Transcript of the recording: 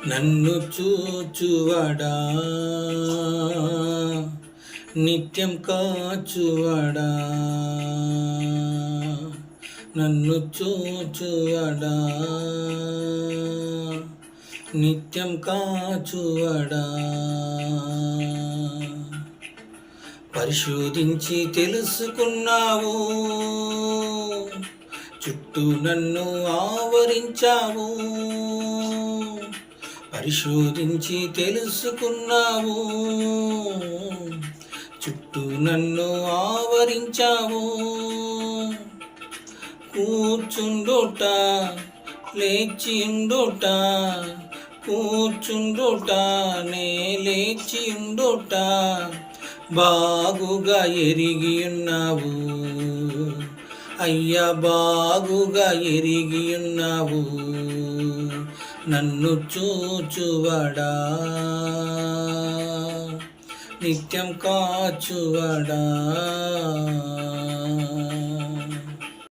నన్ను చూచువడా, నిత్యం కాచువడా, నన్ను చూచువడా, నిత్యం కాచువడా, పరిశోధించి తెలుసుకున్నావు, చుట్టూ నన్ను ఆవరించావు. పరిశోధించి తెలుసుకున్నావు, చుట్టూ నన్ను ఆవరించావు. కూర్చుండుట, లేచిండుట, కూర్చుండుట, నే లేచిండుట బాగుగా ఎరిగి ఉన్నావు అయ్యా, బాగుగా ఎరిగి ఉన్నావు. నన్ను చూచువడా, నిత్యం కాచువడా.